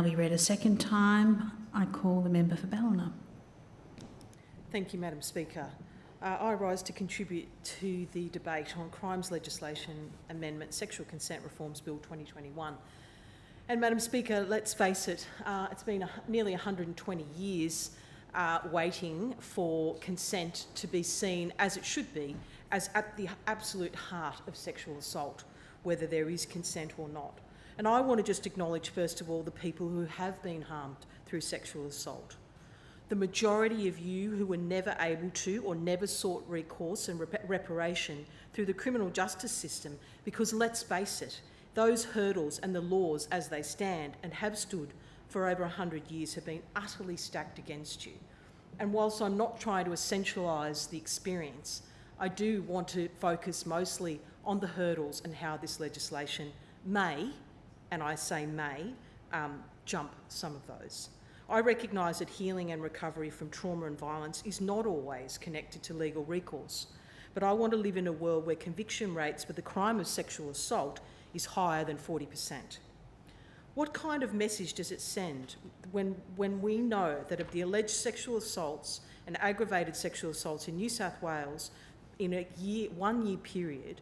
now be read a second time. I call the member for Ballina. Thank you, Madam Speaker. I rise to contribute to the debate on Crimes Legislation Amendment Sexual Consent Reforms Bill 2021. And Madam Speaker, let's face it, it's been nearly 120 years waiting for consent to be seen as it should be, as at the absolute heart of sexual assault, whether there is consent or not. And I want to just acknowledge, first of all, the people who have been harmed through sexual assault. The majority of you who were never able to or never sought recourse and reparation through the criminal justice system, because let's face it, those hurdles and the laws as they stand and have stood for over 100 years have been utterly stacked against you. And whilst I'm not trying to essentialise the experience, I do want to focus mostly on the hurdles and how this legislation may, and I say may, jump some of those. I recognise that healing and recovery from trauma and violence is not always connected to legal recourse, but I want to live in a world where conviction rates for the crime of sexual assault is higher than 40%. What kind of message does it send when we know that of the alleged sexual assaults and aggravated sexual assaults in New South Wales in a 1 year period,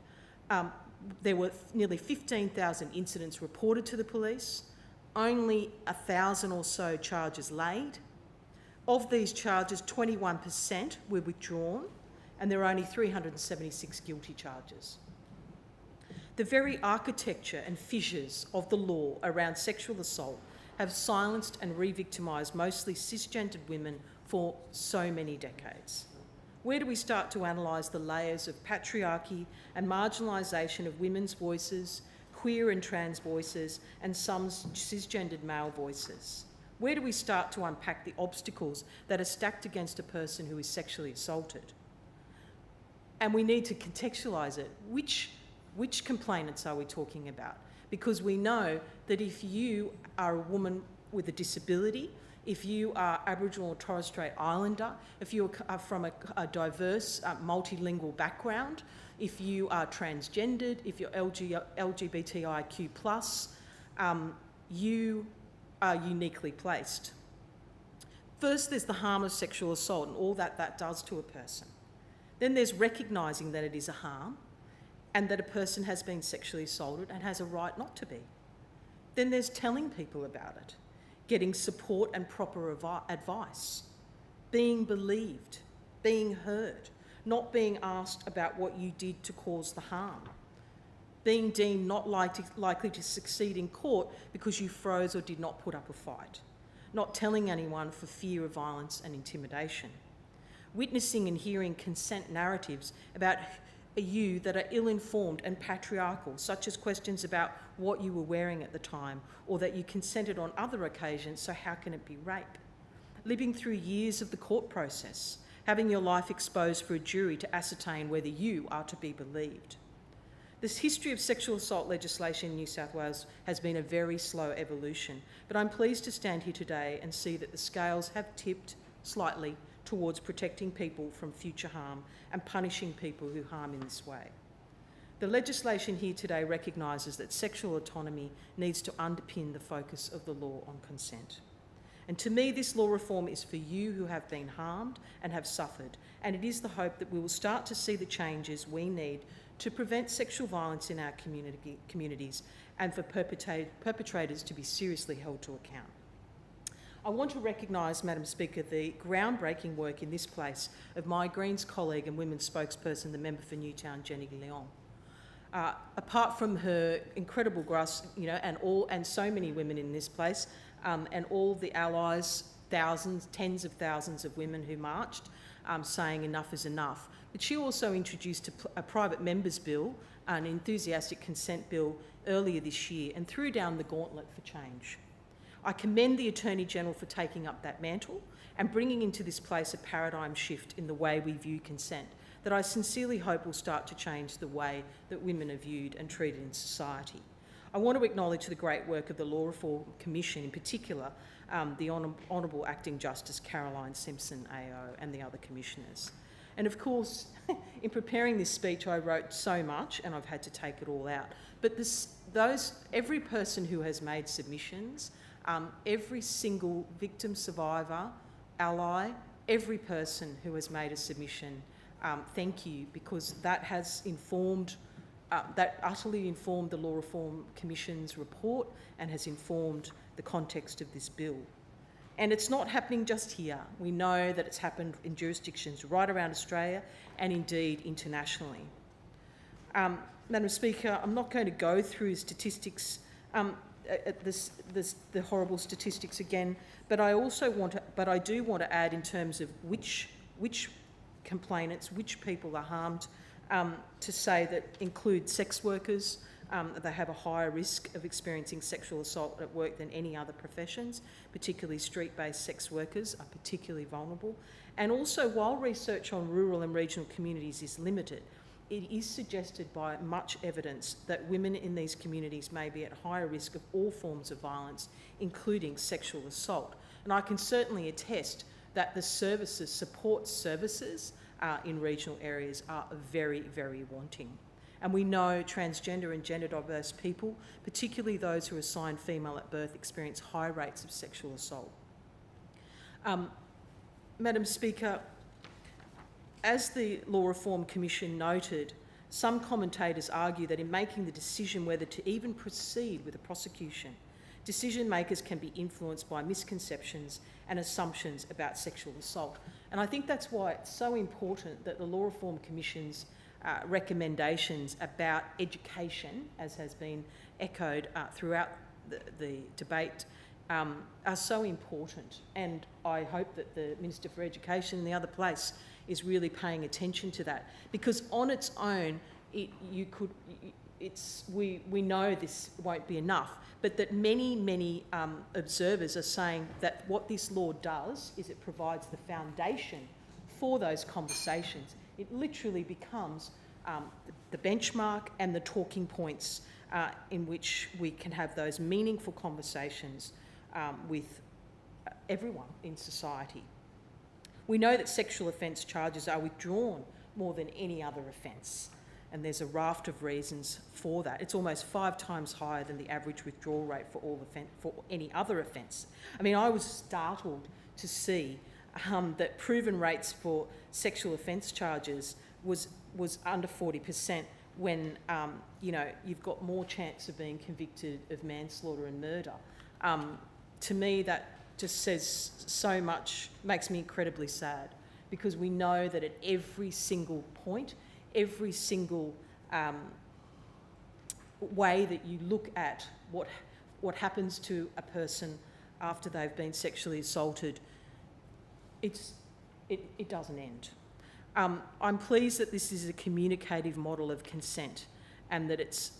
there were nearly 15,000 incidents reported to the police, only 1,000 or so charges laid. Of these charges, 21% were withdrawn, and there are only 376 guilty charges. The very architecture and fissures of the law around sexual assault have silenced and re-victimised mostly cisgendered women for so many decades. Where do we start to analyse the layers of patriarchy and marginalisation of women's voices, queer and trans voices, and some cisgendered male voices? Where do we start to unpack the obstacles that are stacked against a person who is sexually assaulted? And we need to contextualise it. Which complainants are we talking about? Because we know that if you are a woman with a disability, if you are Aboriginal or Torres Strait Islander, if you are from a diverse, multilingual background, if you are transgendered, if you're LGBTIQ+, you are uniquely placed. First, there's the harm of sexual assault and all that does to a person. Then there's recognising that it is a harm and that a person has been sexually assaulted and has a right not to be. Then there's telling people about it, getting support and proper advice, being believed, being heard, not being asked about what you did to cause the harm, being deemed not likely to succeed in court because you froze or did not put up a fight, not telling anyone for fear of violence and intimidation, witnessing and hearing consent narratives about you that are ill-informed and patriarchal, such as questions about what you were wearing at the time or that you consented on other occasions, so how can it be rape? Living through years of the court process, having your life exposed for a jury to ascertain whether you are to be believed. This history of sexual assault legislation in New South Wales has been a very slow evolution, but I'm pleased to stand here today and see that the scales have tipped slightly towards protecting people from future harm and punishing people who harm in this way. The legislation here today recognises that sexual autonomy needs to underpin the focus of the law on consent. And to me, this law reform is for you who have been harmed and have suffered, and it is the hope that we will start to see the changes we need to prevent sexual violence in our communities and for perpetrators to be seriously held to account. I want to recognise, Madam Speaker, the groundbreaking work in this place of my Greens colleague and Women's spokesperson, the member for Newtown, Jenny Leong. Apart from her incredible grasp, and so many women in this place, and all the allies, tens of thousands of women who marched, saying enough is enough. But she also introduced a private members bill, an enthusiastic consent bill earlier this year, and threw down the gauntlet for change. I commend the Attorney-General for taking up that mantle and bringing into this place a paradigm shift in the way we view consent that I sincerely hope will start to change the way that women are viewed and treated in society. I want to acknowledge the great work of the Law Reform Commission, in particular the Honourable Acting Justice Caroline Simpson AO and the other commissioners. And of course, in preparing this speech, I wrote so much and I've had to take it all out. But every person who has made submissions every single victim, survivor, ally, every person who has made a submission, thank you, because that has informed, that utterly informed the Law Reform Commission's report and has informed the context of this bill. And it's not happening just here. We know that it's happened in jurisdictions right around Australia and indeed internationally. Madam Speaker, I'm not going to go through statistics, the horrible statistics again, but I do want to add in terms of which complainants, which people are harmed, to say that include sex workers. They have a higher risk of experiencing sexual assault at work than any other professions, particularly street-based sex workers are particularly vulnerable. And also, while research on rural and regional communities is limited, it is suggested by much evidence that women in these communities may be at higher risk of all forms of violence, including sexual assault. And I can certainly attest that the support services in regional areas are very, very wanting. And we know transgender and gender diverse people, particularly those who are assigned female at birth, experience high rates of sexual assault. Madam Speaker, as the Law Reform Commission noted, some commentators argue that in making the decision whether to even proceed with a prosecution, decision makers can be influenced by misconceptions and assumptions about sexual assault. And I think that's why it's so important that the Law Reform Commission's recommendations about education, as has been echoed throughout the debate, are so important. And I hope that the Minister for Education in the other place is really paying attention to that, because on its own, we know this won't be enough, but that many observers are saying that what this law does is it provides the foundation for those conversations. It literally becomes the benchmark and the talking points in which we can have those meaningful conversations with everyone in society. We know that sexual offence charges are withdrawn more than any other offence, and there's a raft of reasons for that. It's almost 5 times higher than the average withdrawal rate for any other offence. I mean, I was startled to see that proven rates for sexual offence charges was under 40% when you've got more chance of being convicted of manslaughter and murder. To me, that just says so much, makes me incredibly sad, because we know that at every single point, every single way that you look at what happens to a person after they've been sexually assaulted, it doesn't end. I'm pleased that this is a communicative model of consent, and that it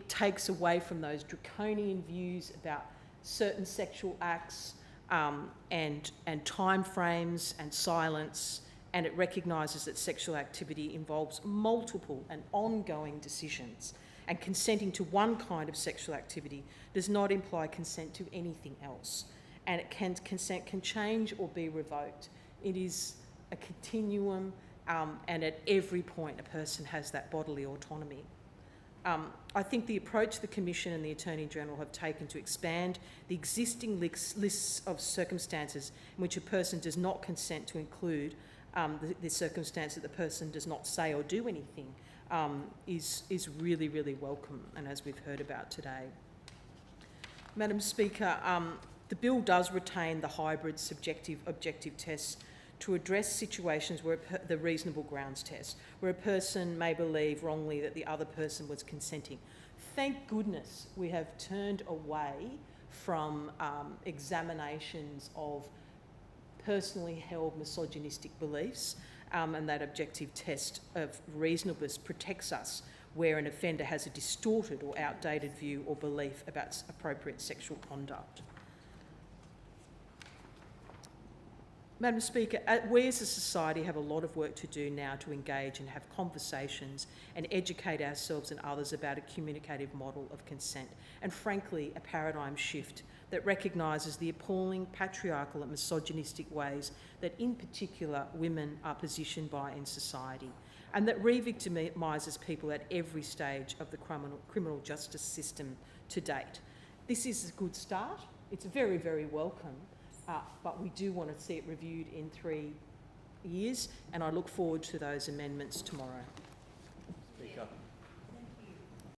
takes away from those draconian views about certain sexual acts and time frames and silence, and it recognises that sexual activity involves multiple and ongoing decisions, and consenting to one kind of sexual activity does not imply consent to anything else, and consent can change or be revoked. It is a continuum, and at every point a person has that bodily autonomy. I think the approach the Commission and the Attorney-General have taken to expand the existing lists of circumstances in which a person does not consent to include the circumstance that the person does not say or do anything is really, really welcome, and as we've heard about today. Madam Speaker, the bill does retain the hybrid subjective-objective tests to address situations where the reasonable grounds test, where a person may believe wrongly that the other person was consenting. Thank goodness we have turned away from examinations of personally held misogynistic beliefs, and that objective test of reasonableness protects us where an offender has a distorted or outdated view or belief about appropriate sexual conduct. Madam Speaker, we as a society have a lot of work to do now to engage and have conversations and educate ourselves and others about a communicative model of consent, and frankly a paradigm shift that recognises the appalling patriarchal and misogynistic ways that in particular women are positioned by in society. and that re-victimises people at every stage of the criminal justice system to date. This is a good start. It's very, very welcome, but we do want to see it reviewed in 3 years, and I look forward to those amendments tomorrow. Speaker.